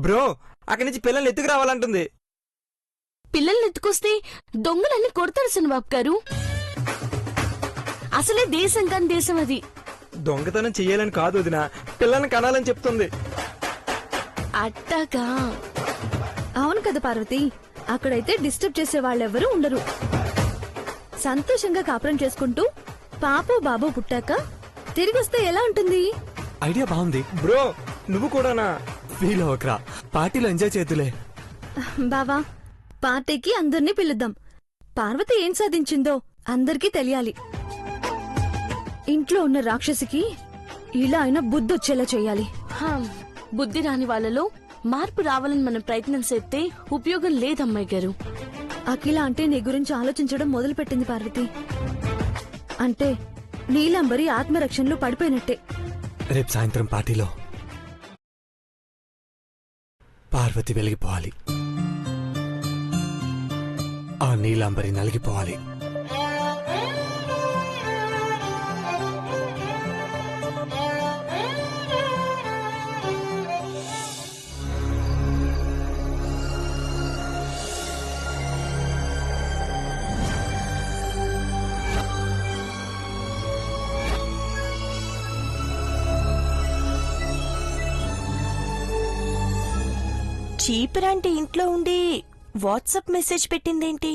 Bro అక్కడి నుంచి పిల్లల్ని ఎత్తుకు రావాలంటుంది. పిల్లల్ని ఎత్తుకొస్తే దొంగలన్నీ కొడతారు సన్నబాబు గారు. అసలే దేశం కాని దేశం అది. దొంగతనం చెయ్యాలని కాదు వదినా, పిల్లల్ని కనాలని చెప్తుంది. అట్టాగా? అవును కదా పార్వతి, అక్కడైతే డిస్టర్బ్ చేసే వాళ్ళెవరూ ఉండరు. సంతోషంగా కాపురం చేసుకుంటూ పాపో బాబో పుట్టాక తిరిగొస్తే ఎలా ఉంటుంది? ఐడియా బాగుంది బ్రో. నువ్వు కూడానా? ఫీల్ అవ్వకరా, పార్టీలో ఎంజాయ్ చేతులే. బావా, పార్టీకి అందర్నీ పిలుద్దాం. పార్వతి ఏం సాధించిందో అందరికీ తెలియాలి. ఇంట్లో ఉన్న రాక్షసికి ఇలా అయినా బుద్ధొచ్చేలా చెయ్యాలి. బుద్ధి రాని వాళ్ళలో మార్పు రావాలని మనం ప్రయత్నం చేస్తే ఉపయోగం లేదమ్మాయి గారు. అఖిల అంటే నీ గురించి ఆలోచించడం మొదలుపెట్టింది పార్వతి. అంటే నీలాంబరి ఆత్మరక్షణలో పడిపోయినట్టే. రేపు సాయంత్రం పార్టీలో పార్వతి వెలిగిపోవాలి, ఆ నీలాంబరి నలిగిపోవాలి. చీపురంటే ఇంట్లో ఉండి వాట్సాప్ మెసేజ్ పెట్టిందేంటి?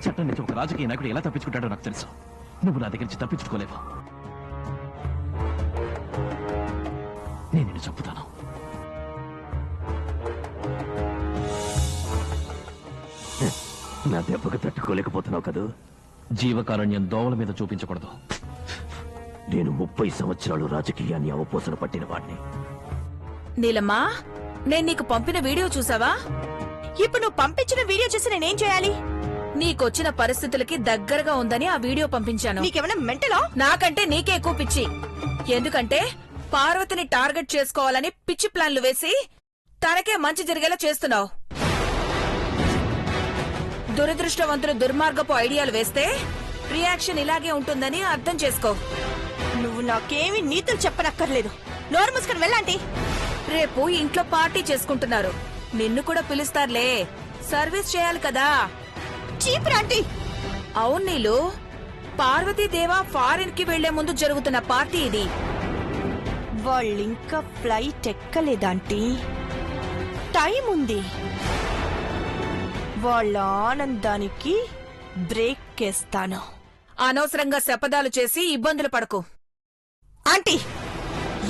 చట్టం నుంచి ఒక రాజకీయ నాయకుడు ఎలా తప్పించుకుంటాడో నాకు తెలుసు. నువ్వు నా దగ్గర నుంచి తప్పించుకోలేవు. నేను నిన్ను చంపుతాను. నా దెబ్బకు తట్టుకోలేకపోతున్నావు కదూ. జీవకారుణ్యం దోవల మీద చూపించకూడదు. నేను 30 సంవత్సరాలు రాజకీయాన్ని అవపోసన పట్టిన వాడిని. నీలమ్మా, నేను నీకు పంపిన వీడియో చూసావా? ఇప్పుడు నువ్వు పంపించిన వీడియో చూసి నేనేం చేయాలి? నీకొచ్చిన పరిస్థితులకి దగ్గరగా ఉందని ఆ వీడియో పంపించాను. నీకేమైనా మెంటలా? నాకంటే నీకే ఎక్కువ పిచ్చి. ఎందుకంటే పార్వతిని టార్గెట్ చేసుకోవాలని పిచ్చి ప్లాన్లు వేసి తనకే మంచి జరిగేలా చేస్తున్నావు. దురదృష్టవంతులు దుర్మార్గపు ఐడియాలు వేస్తే రియాక్షన్ ఇలాగే ఉంటుందని అర్థం చేసుకో. నువ్వు నాకేమీ నీతులు చెప్పనక్కర్లేదు. నోరు మూసుకొని వెళ్ళండి. రేపు ఇంట్లో పార్టీ చేసుకుంటున్నారు, నిన్ను కూడా పిలుస్తారులే. సర్వీస్ చేయాలి కదా. చీపురాంటీ. అవును నీలు, పార్వతీదేవా ఫారిన్ కి వెళ్లే ముందు జరుగుతున్న పార్టీ ఇది. వాళ్ళింకా ఫ్లైట్ ఎక్కలేదాంటీ, టైం ఉంది. వాళ్ళ ఆనందానికి బ్రేక్ వేస్తాను. అనవసరంగా శపథాలు చేసి ఇబ్బందులు పడకు. ఆంటీ,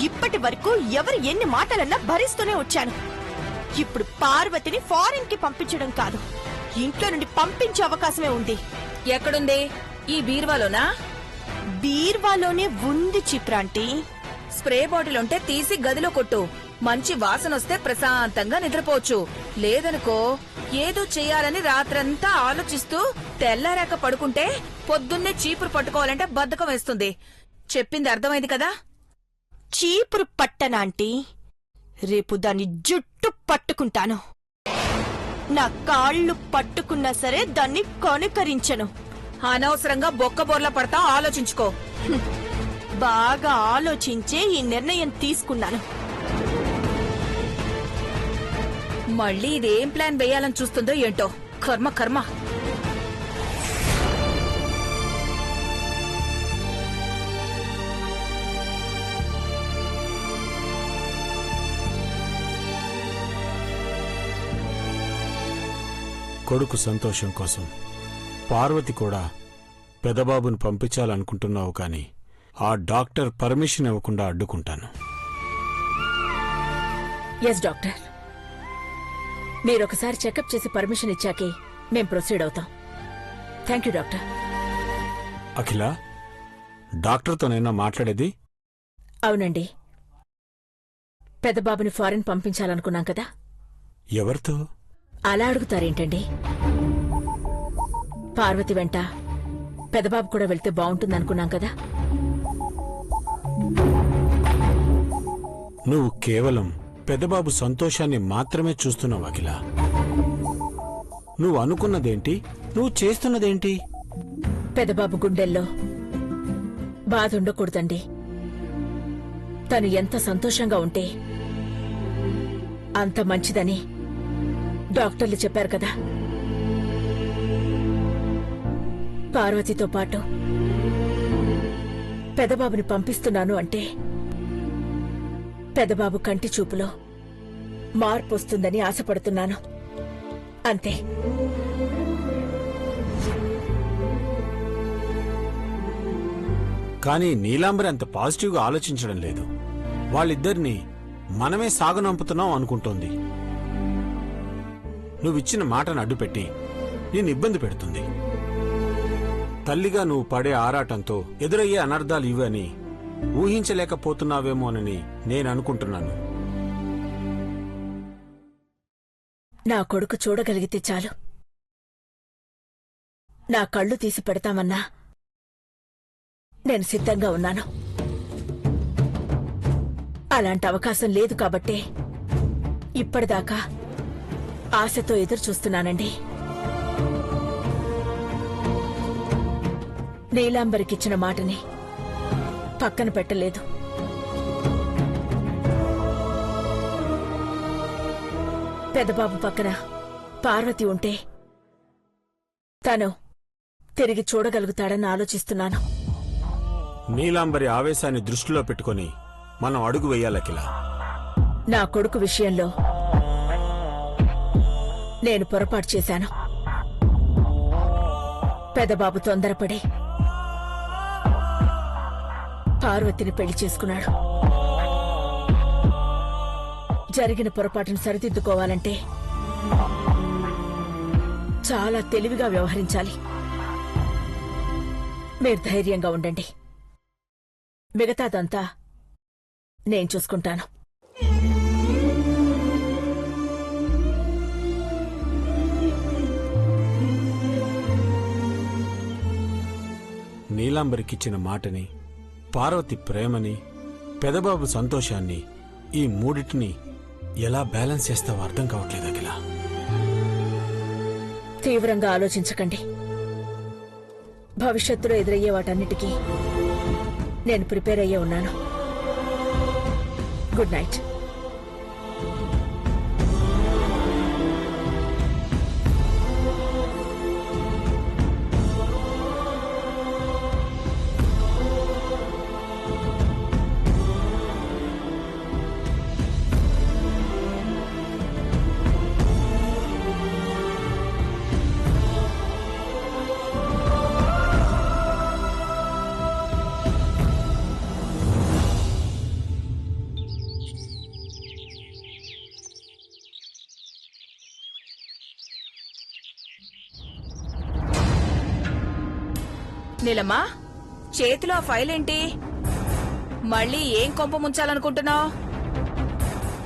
ఇప్పటి వరకు ఎవరు ఎన్ని మాటలన్నా భరిస్తూనే వచ్చాను. ఇప్పుడు పార్వతిని ఫారిన్ కి పంపించడం కాదు, ఇంట్లో నుండి పంపించే అవకాశమే ఉంది. ఎక్కడుంది? ఈ బీర్వాలోనా? బీర్వాలోనే ఉంది చిప్రాంటీ. స్ప్రే బాటిల్ ఉంటే తీసి గదిలో కొట్టు. మంచి వాసనొస్తే ప్రశాంతంగా నిద్రపోవచ్చు. లేదనుకో, ఏదో చెయ్యాలని రాత్రంతా ఆలోచిస్తూ తెల్లారాక పడుకుంటే పొద్దున్నే చీపురు పట్టుకోవాలంటే బద్ధకం వేస్తుంది. చెప్పింది అర్థమైంది కదా? చీపురు పట్టనాంటీ, రేపు దాన్ని జుట్టు పట్టుకుంటాను. నా కాళ్ళు పట్టుకున్నా సరే దాన్ని కనుకరించను. అనవసరంగా బొక్కబోర్లా పడతా. ఆలోచించుకో. బాగా ఆలోచించే ఈ నిర్ణయం తీసుకున్నాను. మళ్ళీ ఇదేం ప్లాన్ వేయాలని చూస్తుందో ఏంటో. కర్మ కర్మ. కొడుకు సంతోషం కోసం పార్వతి కూడా పెదబాబును పంపించాలనుకుంటున్నావు, కానీ ఆ డాక్టర్ పర్మిషన్ ఇవ్వకుండా అడ్డుకుంటాను. ఎస్ డాక్టర్, మీరొకసారి చెకప్ చేసి పర్మిషన్ ఇచ్చాకే మేం ప్రొసీడ్ అవుతాం. Thank you doctor. అఖిల, డాక్టర్తోనైనా మాట్లాడేది? అవునండి, పెద్దబాబుని ఫారిన్ పంపించాలనుకున్నాం కదా. ఎవరితో? అలా అడుగుతారేంటండి? పార్వతి వెంట పెద్దబాబు కూడా వెళ్తే బాగుంటుందనుకున్నాం కదా. నువ్వు కేవలం పెదబాబు సంతోషాన్ని మాత్రమే చూస్తున్నావు అఖిల. నువ్వు అనుకున్నదేంటి, నువ్వు చేస్తున్నదేంటి? పెద్దబాబు గుండెల్లో బాధ ఉండకూడదండి. తను ఎంత సంతోషంగా ఉంటే అంత మంచిదని డాక్టర్లు చెప్పారు కదా. పార్వతితో పాటు పెదబాబుని పంపిస్తున్నాను అంటే పెదబాబు కంటి చూపులో మార్పు వస్తుందని ఆశపడుతున్నాను. అంతే. కానీ నీలాంబరి అంత పాజిటివ్గా ఆలోచించడం లేదు. వాళ్ళిద్దరినీ మనమే సాగనంపుతున్నాం అనుకుంటోంది. నువ్విచ్చిన మాటను అడ్డుపెట్టి నేను ఇబ్బంది పెడుతుంది. తల్లిగా నువ్వు పడే ఆరాటంతో ఎదురయ్యే అనర్థాలు ఇవని ఊహించలేకపోతున్నావేమోనని నేను అనుకుంటున్నాను. నా కొడుకు చూడగలిగితే చాలు. నా కళ్ళు తీసి పెడతామన్నా నేను సిద్ధంగా ఉన్నాను. అలాంటి అవకాశం లేదు కాబట్టే ఇప్పటిదాకా ఆశతో ఎదురు చూస్తున్నానండి. నీలాంబరికిచ్చిన మాటని పక్కన పెట్టలేదు. పెదబాబు పక్కన పార్వతి ఉంటే తను తిరిగి చూడగలుగుతాడని ఆలోచిస్తున్నాను. నీలాంబరి ఆవేశాన్ని దృష్టిలో పెట్టుకుని మనం అడుగు వెయ్యాలకిలా. నా కొడుకు విషయంలో నేను పొరపాటు చేశాను. పెదబాబు తొందరపడి పార్వతిని పెళ్లి చేసుకున్నాడు. జరిగిన పొరపాటును సరిదిద్దుకోవాలంటే చాలా తెలివిగా వ్యవహరించాలి. మీరు ధైర్యంగా ఉండండి. మిగతాదంతా నేను చూసుకుంటాను. నీలాంబరికిచ్చిన మాటని, పార్వతి ప్రేమని, పెదబాబు సంతోషాన్ని, ఈ మూడిటిని ఎలా బ్యాలెన్స్ చేస్తావో అర్థం కావట్లేదు అఖిల. తీవ్రంగా ఆలోచించకండి. భవిష్యత్తులో ఎదురయ్యే వాటన్నిటికీ నేను ప్రిపేర్ అయ్యే ఉన్నాను. Good night. నీలమ్మా, చేతిలో ఫైల్ ఏంటి? మళ్ళీ ఏం కొంప ముంచాలనుకుంటున్నావు?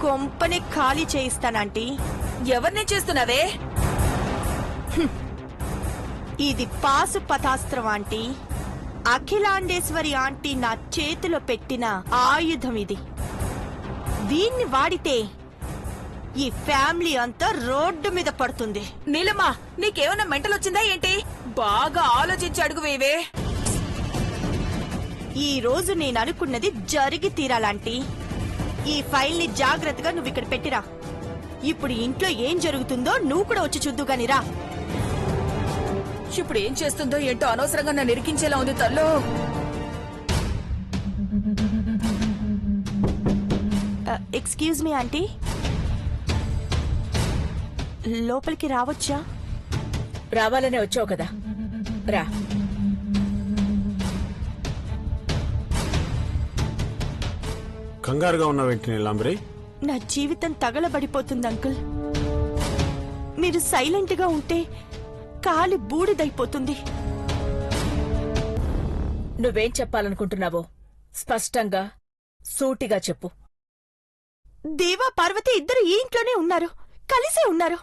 కొంపని ఖాళీ చేయిస్తానంటీ. ఎవరిని చేస్తున్నావే? ఇది పాశుపతాస్త్రం ఆంటీ. అఖిలాండేశ్వరి ఆంటీ నా చేతిలో పెట్టిన ఆయుధం ఇది. దీన్ని వాడితే ఈ ఫ్యామిలీ అంతా రోడ్డు మీద పడుతుంది. నీలమ్మా, నీకేమన్నా మెంటల్ వచ్చిందా ఏంటి? బాగా ఆలోచించి అడుగు వేవే. ఈ రోజు నేను అనుకున్నది జరిగి తీరాలంటీ. ఈ ఫైల్ ని జాగ్రత్తగా నువ్వు ఇక్కడ పెట్టిరా. ఇప్పుడు ఇంట్లో ఏం జరుగుతుందో నువ్వు కూడా వచ్చి చూద్దుగానిరా. ఇప్పుడు ఏం చేస్తుందో ఏంటో అనవసరంగా నన్ను ఇరికించేలా ఉంది తల్లు. ఎక్స్క్యూజ్ మీ ఆంటీ, లోపలికి రావచ్చా? రావాలనే వచ్చావు కదా, రా. కంగారుగా ఉన్నావేంటి నీలాంబరి? నా జీవితం తగలబడిపోతుంది అంకుల్. మీరు సైలెంట్ గా ఉంటే కాలి బూడిదైపోతుంది. నువ్వేం చెప్పాలనుకుంటున్నావో స్పష్టంగా సూటిగా చెప్పు. దేవా పార్వతి ఇద్దరు ఈ ఇంట్లోనే ఉన్నారు, కలిసే ఉన్నారు.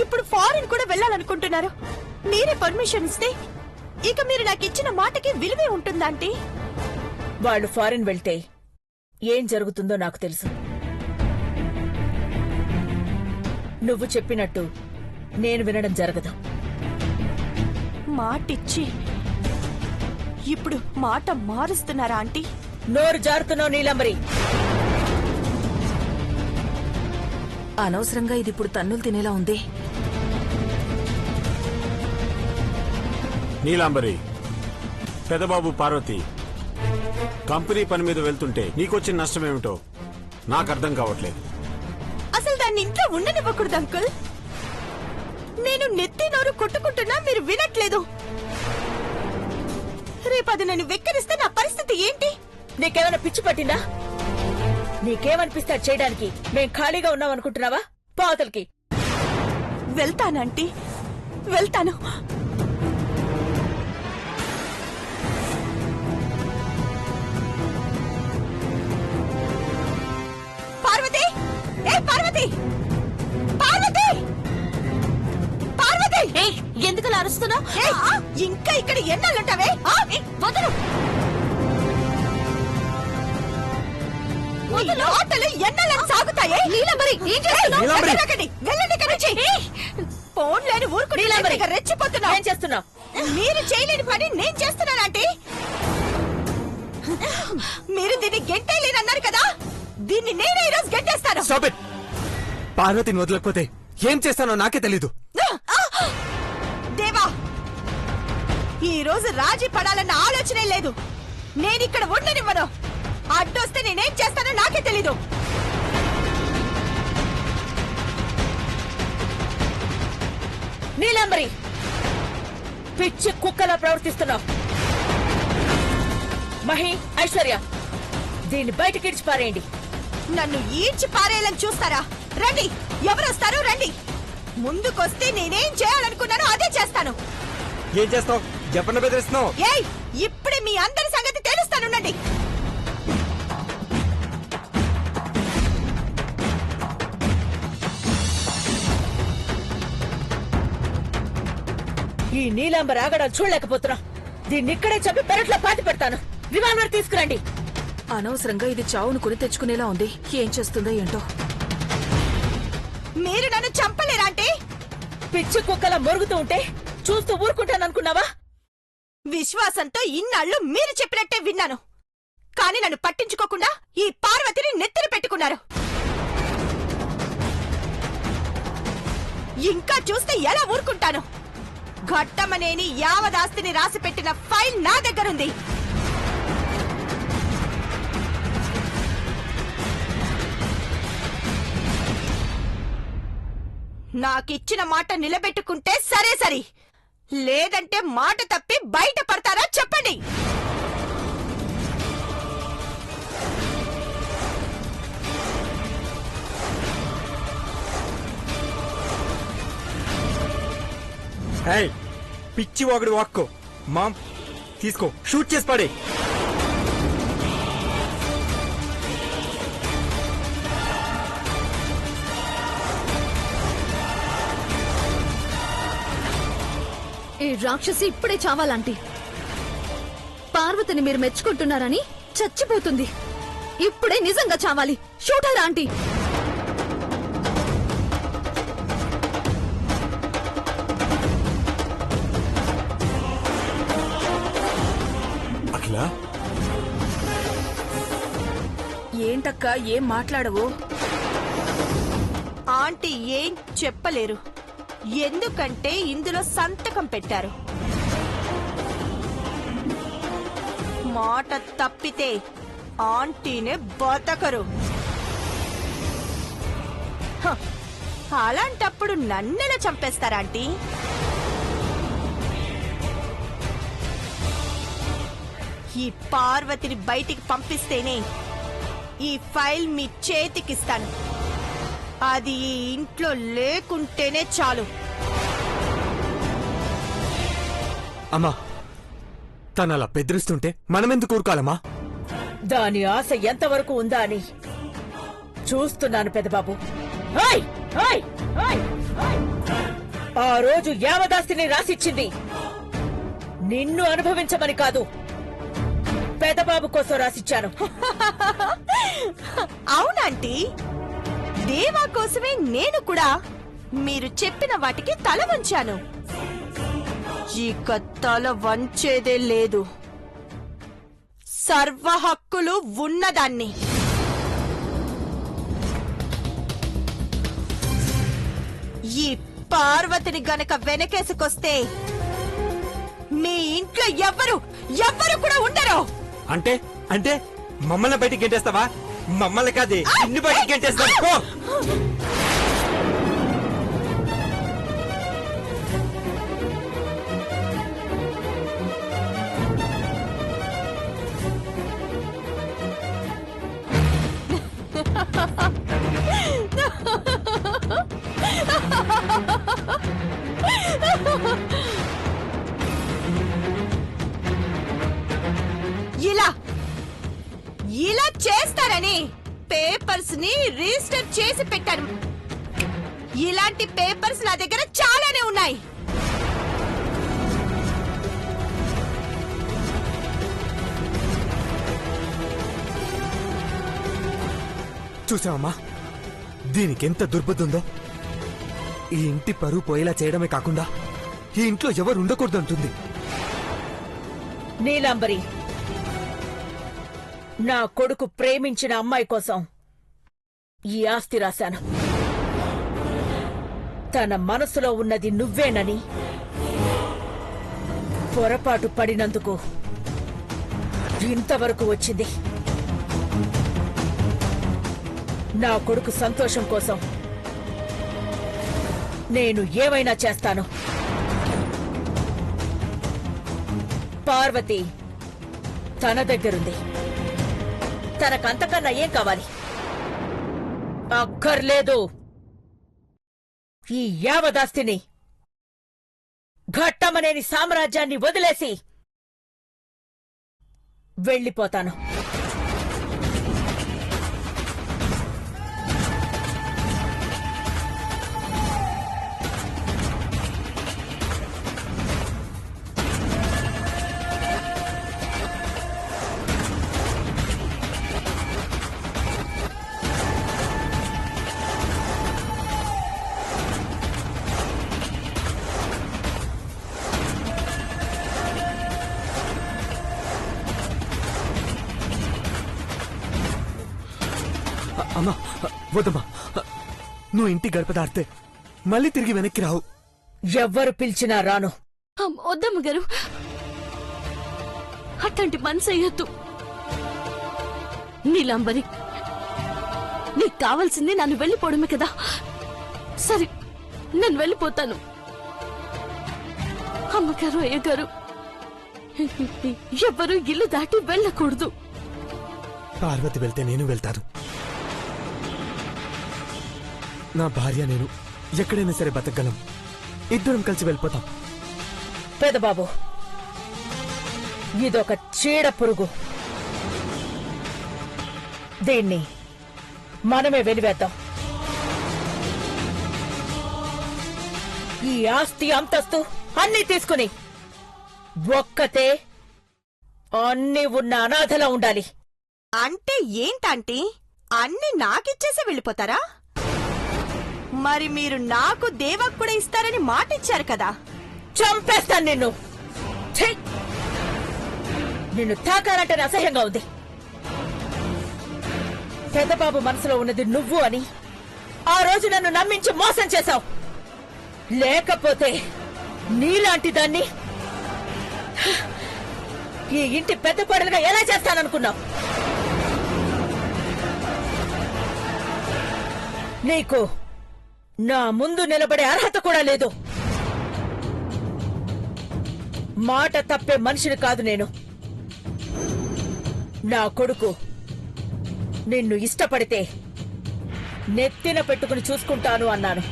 ఇప్పుడు ఫారిన్ కూడా వెళ్ళాలనుకుంటున్నారు. మీరే పర్మిషన్ ఇస్తే ఇక మీరు నాకు ఇచ్చిన మాటకి విలువే ఉంటుందంటీ. వాళ్ళు ఫారిన్ వెళ్తే ఏం జరుగుతుందో నాకు తెలుసు. నువ్వు చెప్పినట్టు నేను వినడం జరగదు. మాటిచ్చి ఇప్పుడు మాట మారుస్తున్నారా ఆంటీ? నోరు జారుతున్నావు నీలంబరి. అనవసరంగా ఇది ఇప్పుడు తన్నులు తినేలా ఉంది. నీలాంబరి, పెదబాబు పార్వతి కంపెనీ పని మీద వెళ్తుంటే నీకొచ్చిన నష్టమేమిటో నాకు అర్థం కావట్లేదు. అసలు దాన్ని ఇంట్లో ఉండనివ్వకూడదు అంకుల్. నేను నెత్తి నోరు కొట్టుకుంటున్నా, మీరు వినట్లేదు. రేపు అది నన్ను వెక్కిరిస్తే నా పరిస్థితి ఏంటి? నీకేమైనా పిచ్చి పట్టిందా? నీకేమనిపిస్తా చేయడానికి మేం ఖాళీగా ఉన్నాం అనుకుంటున్నావా? పాతలకి వెళ్తానంటీ, వెళ్తాను. పార్వతి, ఏ పార్వతి, పార్వతి, పార్వతి! ఎందుకు అలా అరుస్తున్నావు? ఇంకా ఇక్కడ ఎన్నాళ్ళంటావే? వదలు. ఆటలు ఎన్నాళ్ళని సాగుతాయే? నీలంబరి, ఏం చేస్తున్నావ్? వెళ్ళకండి, వెళ్ళండి ఇక్కడి నుంచి. ఫోన్ లేని ఊరుకుని రెచ్చిపోతున్నా. ఏం చేస్తున్నావు? మీరు చేయలేని పని నేను చేస్తున్నానంటే. మీరు దీన్ని గెంటేయలేనన్నారు కదా, దీన్ని నేనే ఈరోజు గెంటేస్తాను. Stop it. పార్వతిని వదలకపోతే ఏం చేస్తానో నాకే తెలీదు. దేవా, ఈ రోజు రాజీ పడాలన్న ఆలోచనే లేదు. నేనిక్కడ ఉండనివ్వను. అడ్డొస్తే నేనేం చేస్తానో నాకే తెలీదు. నీలాంబరి, పిచ్చి కుక్కలా ప్రవర్తిస్తున్నావు. మహి, ఐశ్వర్య, దీన్ని బయటకి ఇడిచి పారేయండి. నన్ను ఈడ్చి పారేయాలని చూస్తారా? రండి, ఎవరొస్తారు రండి. ముందుకొస్తే నేనేం చేయాలనుకున్నానో అదే చేస్తాను. ఏం చేస్తావు? చెప్పండి, బెదిరిస్తున్నావు. ఏయ్, ఇప్పుడే మీ అందరి సంగతి తెలుస్తానుండండి. ఈ నీలాంబరి ఆగడాలు చూడలేకపోతున్నా. దీన్ని ఇక్కడే చెప్పి పెరట్లో పాతి పెడతాను. రివాల్వర్ తీసుకురండి. అనవసరంగా ఇది చావును కొని తెచ్చుకునేలా ఉంది. ఏం చేస్తుందో ఏంటో. మీరు నన్ను చంపలేరా అంటే? పిచ్చి కుక్కలా మొరుగుతూ ఉంటే చూస్తూ ఊరుకుంటాననుకున్నావా? విశ్వాసంతో ఇన్నాళ్ళు మీరు చెప్పినట్టే విన్నాను. కాని నన్ను పట్టించుకోకుండా ఈ పార్వతిని నెత్తిన పెట్టుకున్నారు. ఇంకా చూస్తే ఎలా ఊరుకుంటాను? ఘట్టమనేని యావదాస్తిని రాసిపెట్టిన ఫైల్ నా దగ్గరుంది. నాకిచ్చిన మాట నిలబెట్టుకుంటే సరే సరి, లేదంటే మాట తప్పి బయట పడతారా చెప్పండి. ఏయ్, పిచ్చి వాగుడు వాక్కో. మామ్, తీసుకో, షూట్ చేసి పడే. ఈ రాక్షసి ఇప్పుడే చావాలంటీ. పార్వతిని మీరు మెచ్చుకుంటున్నారని చచ్చిపోతుంది. ఇప్పుడే నిజంగా చావాలి. Shooter aunty. అఖిల, ఏంటక్క ఏం మాట్లాడవు? ఆంటీ ఏం చెప్పలేరు, ఎందుకంటే ఇందులో సంతకం పెట్టారు. మాట తప్పితే ఆంటీనే బతకరు. హ, అలాంటప్పుడు నన్నెలా చంపేస్తారా ఆంటీ? ఈ పార్వతిని బయటికి పంపిస్తేనే ఈ ఫైల్ మీ చేతికిస్తాను. అది ఈ ఇంట్లో లేకుంటేనే చాలు. అమ్మా, తను అలా బెదిరిస్తుంటే మనమెందుకు ఊరుకోవాలమ్మా? దాని ఆశ ఎంతవరకు ఉందా అని చూస్తున్నాను Pedababu. Hi, hi, hi, hi. ఆ రోజు యావదాస్తిని రాసిచ్చింది నిన్ను అనుభవించమని కాదు, పెదబాబు కోసం రాసిచ్చాను. అవునంటీ, దేవా కోసమే నేను కూడా మీరు చెప్పిన వాటికి తల వంచాను. ఇక తల వంచేదే లేదు. సర్వ హక్కులు ఉన్నదాన్ని. ఈ పార్వతిని గనక వెనకేసుకొస్తే మీ ఇంట్లో ఎవ్వరు కూడా ఉండరు. అంటే అంటే మమ్మల్ని బయటికి గెంటేస్తావా? మమ్మల్ని కాదే ఇన్ని బయటికి గెంటేస్తావు. పో. ఇలా చేస్తారని పేపర్స్ ని రిజిస్టర్ చేసి పెట్టాను. ఇలాంటి పేపర్స్ నా దగ్గర చాలానే ఉన్నాయి. చూసావమ్మా దీనికెంత దుర్బుద్ధి ఉందో. ఈ ఇంటి పరువు పోయేలా చేయడమే కాకుండా ఈ ఇంట్లో ఎవరు ఉండకూడదంటుంది. నీలాంబరి, నా కొడుకు ప్రేమించిన అమ్మాయి కోసం ఈ ఆస్తి రాశాను. తన మనసులో ఉన్నది నువ్వేనని పొరపాటు పడినందుకు ఇంతవరకు వచ్చింది. నా కొడుకు సంతోషం కోసం నేను ఏమైనా చేస్తాను. పార్వతి తన దగ్గరుంది. తనకంతకన్నా ఏం కావాలి? అక్కర్లేదు. ఈ యావదాస్తిని ఘట్టమనేని సామ్రాజ్యాన్ని వదిలేసి వెళ్ళిపోతాను. అమ్మా వద్దమ్మా, నువ్వు ఇంటి గడప దాటితే మళ్ళీ తిరిగి వెనక్కి రావు. ఎవ్వరు పిలిచినా రాను. వద్దమ్మ గారు, అట్లాంటి మనసు అయ్యొద్దు. నీలాంబరి, నీకు కావాల్సింది నన్ను వెళ్ళిపోవడమే కదా. సరే, నేను వెళ్ళిపోతాను. అమ్మగారు, అయ్యగారు, ఎవ్వరూ ఇల్లు దాటి వెళ్ళకూడదు. పార్వతి వెళ్తే నేను వెళ్తాను. నా భార్య నేను ఎక్కడైనా సరే బతకగలం. ఇద్దరం కలిసి వెళ్ళిపోతాం. పెదబాబు, ఇదొక చీడ పురుగు. దీన్ని మనమే వెలివేద్దాం. ఈ ఆస్తి అంతస్తు అన్నీ తీసుకుని ఒక్కతే అన్నీ ఉన్న అనాథలా ఉండాలి. అంటే ఏంటంటే అన్ని నాకిచ్చేసి వెళ్ళిపోతారా? మరి మీరు నాకు దేవాకు కూడా ఇస్తారని మాటిచ్చారు కదా. చంపేస్తాను నిన్ను. ఛీ! నిన్ను తాకాలంటే అసహ్యంగా ఉంది. పెద్దబాబు మనసులో ఉన్నది నువ్వు అని ఆ రోజు నన్ను నమ్మించి మోసం చేశావు. లేకపోతే నీలాంటి దాన్ని ఈ ఇంటి పెద్ద కోడలుగా ఎలా చేస్తాననుకున్నావు? నీకు నా ముందు నిలబడే అర్హత కూడా లేదు. మాట తప్పే మనిషిని కాదు నేను. నా కొడుకు నిన్ను ఇష్టపడితే నెత్తిన పెట్టుకుని చూసుకుంటాను అన్నాను.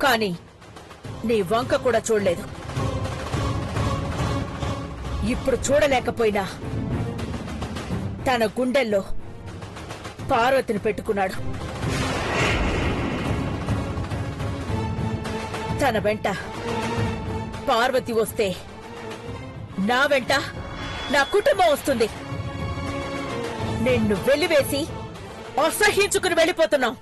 కాని నీ వంక కూడా చూడలేదు. ఇప్పుడు చూడలేకపోయినా తన గుండెల్లో పార్వతిని పెట్టుకున్నాడు. తన వెంట పార్వతి వస్తే నా వెంట నా కుటుంబం వస్తుంది. నిన్ను వెలివేసి అసహించుకుని వెళ్ళిపోతున్నావు.